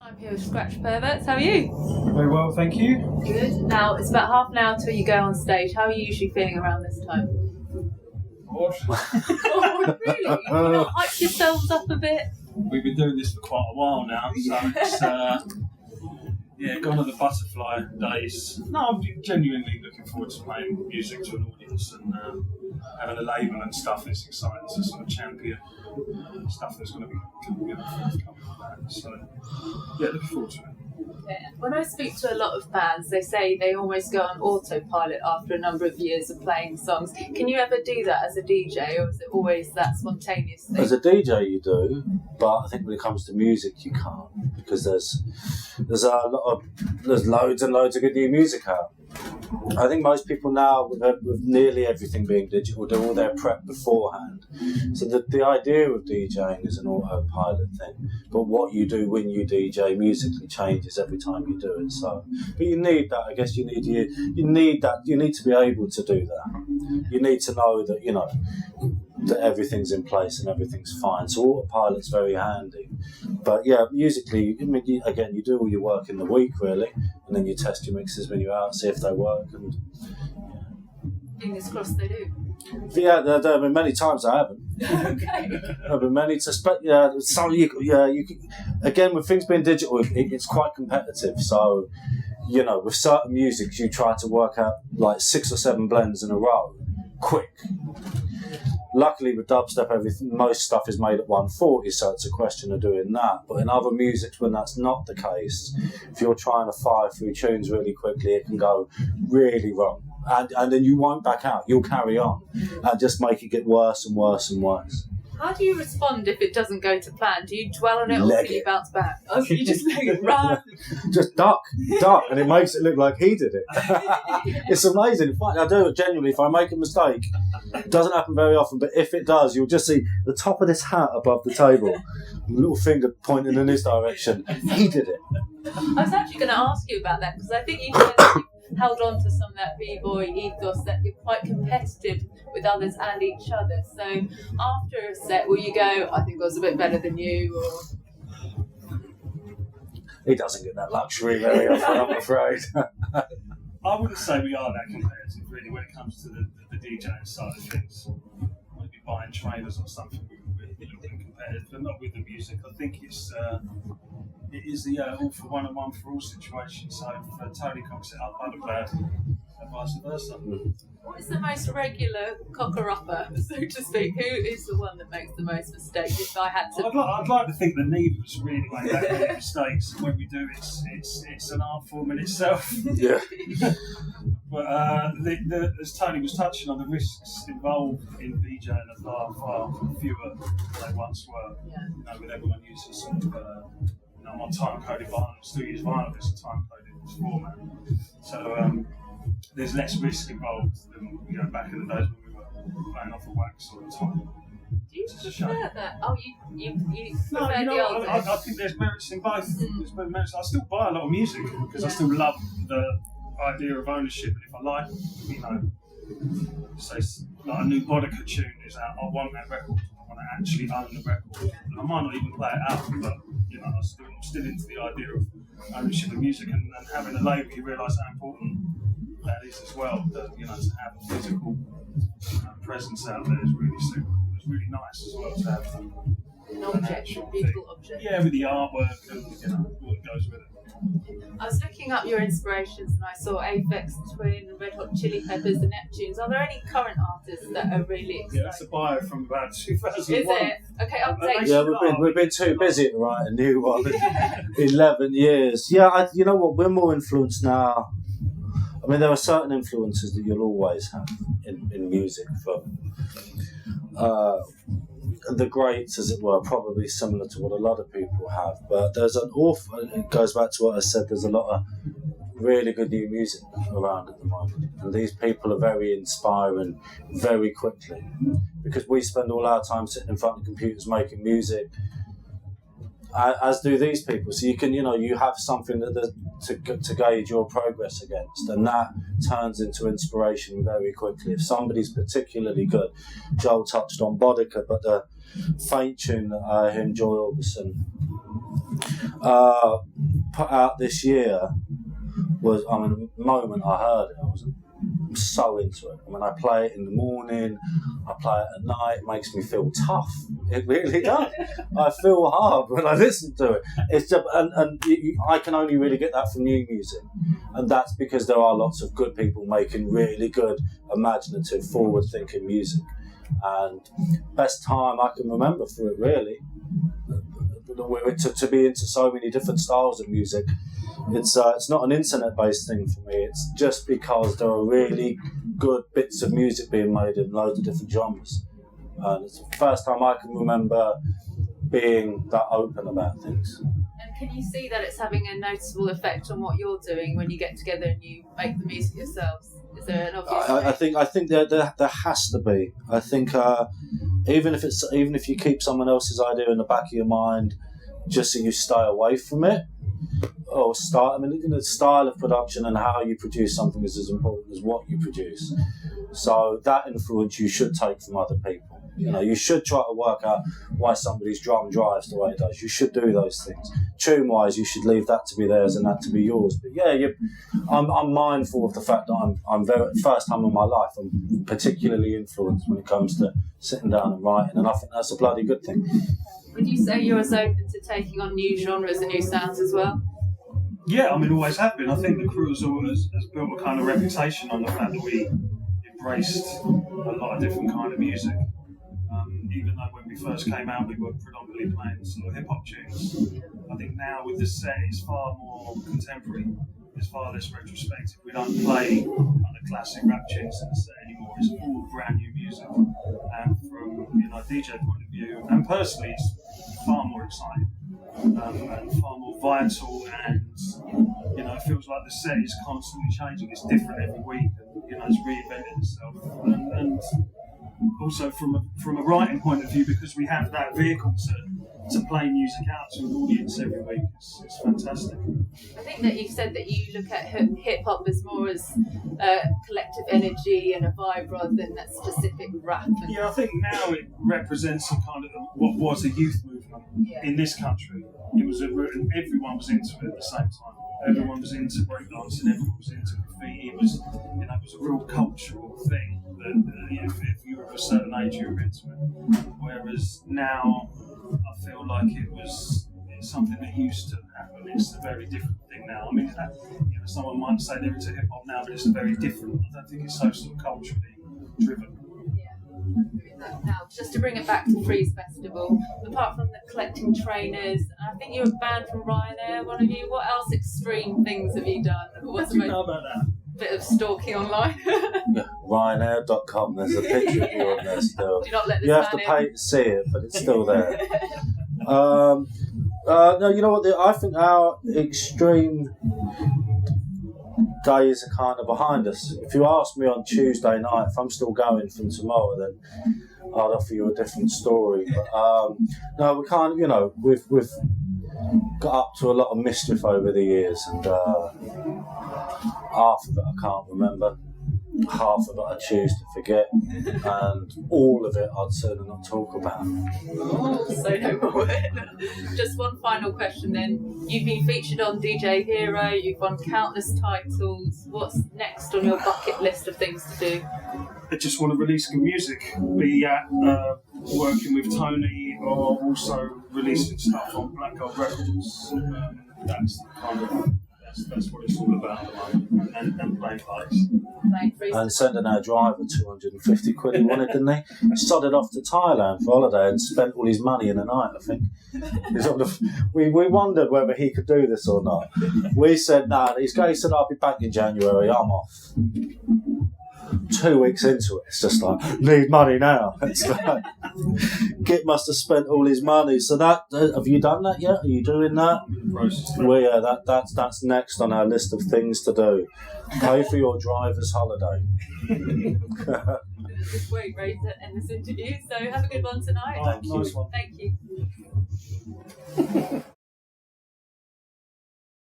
I'm here with Scratch Perverts. How are you? Very well, thank you. Good. Now, it's about half an hour till you go on stage. How are you usually feeling around this time? What? Oh, really? You want to hype yourselves up a bit? We've been doing this for quite a while now, so it's gone to the butterfly days. No, I'm genuinely looking forward to playing music to an audience and having a label and stuff. It's exciting to sort of champion stuff that's going to be coming with that. So, yeah, looking forward to it. Yeah. When I speak to a lot of bands, they say they almost go on autopilot after a number of years of playing songs. Can you ever do that as a DJ, or is it always that spontaneous thing? As a DJ you do, but I think when it comes to music you can't, because there's loads and loads of good new music out. I think most people now, with nearly everything being digital, do all their prep beforehand. So the idea of DJing is an autopilot thing, but what you do when you DJ musically changes every time you do it. So, but you need that. I guess you need that. You need to be able to do that. You need to know that that everything's in place and everything's fine. So autopilot's very handy. But yeah, musically, I mean, you do all your work in the week really, and then you test your mixes when you're out, see if they work. And Fingers crossed they do. yeah, there have been many times I haven't. Okay. There have been many again, with things being digital, it's quite competitive. So, with certain musics, you try to work out like 6 or 7 blends in a row, quick. Luckily with dubstep, most stuff is made at 140, so it's a question of doing that. But in other musics, when that's not the case, if you're trying to fire through tunes really quickly, it can go really wrong. And then you won't back out, you'll carry on and just make it get worse and worse and worse. How do you respond if it doesn't go to plan? Do you dwell on it, or do you bounce back? Oh, you just let it run. Just duck, and it makes it look like he did it. It's amazing. I do it genuinely. If I make a mistake, it doesn't happen very often, but if it does, you'll just see the top of this hat above the table, little finger pointing in his direction. He did it. I was actually going to ask you about that, because I think you guys held on to some of that b-boy ethos, that you're quite competitive with others and each other. So after a set, will you go, I think I was a bit better than you, or... He doesn't get that luxury very often, I'm afraid. I wouldn't say we are that competitive really when it comes to the DJing side of things. Maybe buying trainers or something, we're a little bit competitive, but not with the music. I think it is the all for one and one for all situation. So if Tony cocks it up, I'd have bad, and vice versa. What is the most regular cocker-upper, so to speak? Who is the one that makes the most mistakes? If I had to... I'd like to think that neither of us really make that many mistakes. When we do, it's an art form in itself. Yeah. But as Tony was touching on, the risks involved in DJing are far fewer than they once were. Yeah. With everyone using sort of, I'm on time-coded vinyl, still use vinyl as a time-coded format. So there's less risk involved than back in the days when we were playing off of wax all the time. Do you prefer that? Oh, you No, prefer the old days? I think there's merits in both. There's both merits. I still buy a lot of music because I still love the idea of ownership, and if I like, say like a new Bodika tune is out, I want that record. I want to actually own the record, and I might not even play it out, but I'm still into the idea of ownership of music and having a label. You realise how important that is as well. That to have a physical presence out there is really super. It's really nice as well to have An object, a beautiful object. Yeah, with the artwork and what goes with it. I was looking up your inspirations and I saw Aphex Twin, Red Hot Chili Peppers, the Neptunes. Are there any current artists that are really exciting? Yeah, that's a bio from about 2001. Is it? Okay, update. Yeah, we've been too busy to write a new one. 11 years. Yeah, you know what? We're more influenced now. I mean, there are certain influences that you'll always have in music from the greats, as it were, probably similar to what a lot of people have. But there's it goes back to what I said, there's a lot of really good new music around at the moment. And these people are very inspiring very quickly, because we spend all our time sitting in front of computers making music, as do these people. So you can, you have something to gauge your progress against, and that turns into inspiration very quickly. If somebody's particularly good, Joel touched on Bodika, but the Faint tune that I hear, Joy Orbison, put out this year was, I mean, the moment I heard it, I was so into it. I mean, I play it in the morning, I play it at night, it makes me feel tough. It really does. I feel hard when I listen to it. It's just, I can only really get that from new music. And that's because there are lots of good people making really good, imaginative, forward-thinking music. And best time I can remember for it, really. To be into so many different styles of music, it's not an internet-based thing for me. It's just because there are really good bits of music being made in loads of different genres, and it's the first time I can remember being that open about things. And can you see that it's having a noticeable effect on what you're doing when you get together and you make the music yourselves? Is there an obvious? I think there has to be. I think even if you keep someone else's idea in the back of your mind, just so you stay away from it, or start. I mean, the style of production and how you produce something is as important as what you produce. So that influence you should take from other people. You know, you should try to work out why somebody's drum drives the way it does. You should do those things. Tune-wise, you should leave that to be theirs and that to be yours. But yeah, I'm mindful of the fact that I'm very, first time in my life, I'm particularly influenced when it comes to sitting down and writing, and I think that's a bloody good thing. Would you say you're as open to taking on new genres and new sounds as well? Yeah, I mean, always have been. I think the crew has built a kind of reputation on the fact that we embraced a lot of different kind of music. Even though when we first came out, we were predominantly playing sort of hip-hop tunes. I think now with the set, it's far more contemporary. It's far less retrospective. We don't play kind of classic rap tunes in the set anymore. It's all brand new music. And from a DJ point of view, and personally, it's far more exciting and far more vital. And it feels like the set is constantly changing. It's different every week, and it's reinvented itself. And also from a writing point of view, because we have that vehicle to play music out to an audience every week, it's fantastic. I think that you said that you look at hip-hop as more as a collective energy and a vibe rather than that specific rap. Yeah, I think now it represents a kind of what was a youth movement in this country. It was everyone was into it at the same time. Everyone was into breakdancing, everyone was into graffiti. It was a real cultural thing that if you were of a certain age, you were into it. Whereas now, I feel like it's something that used to happen. It's a very different thing now. I mean, someone might say they're into hip hop now, but it's a very different. I don't think it's so sort of culturally driven. Yeah. Now, just to bring it back to Freeze Festival, apart from the collecting trainers, I think you're banned from Ryanair, one of you. What else extreme things have you done? What do you know about that? Bit of stalking online. Ryanair.com, there's a picture of you on there still. Do not let this you have to pay to see it, but it's still there. No, you know what? I think our extreme days are kind of behind us. If you ask me on Tuesday night if I'm still going from tomorrow, then I'd offer you a different story. But no, we can't. We've got up to a lot of mischief over the years, and half of it I can't remember. Half of it I choose to forget, and all of it I'd sooner not talk about. Oh, so no more. Just one final question then. You've been featured on DJ Hero, you've won countless titles. What's next on your bucket list of things to do? I just want to release good music, be at working with Tony, or also releasing stuff on Black Gold Records. That's what it's all about at the moment, and playing parties. And sending our driver 250 quid he wanted, didn't he? He sodded off to Thailand for holiday and spent all his money in a night, I think. We wondered whether he could do this or not. We said, no, he said, I'll be back in January, I'm off. 2 weeks into it, it's just like, need money now. It's like, Git must have spent all his money. So that, have you done that yet? Are you doing that? Well, yeah, that's next on our list of things to do. Pay for your driver's holiday. It's a great way to end this interview. So have a good one tonight. Nice one. Thank you.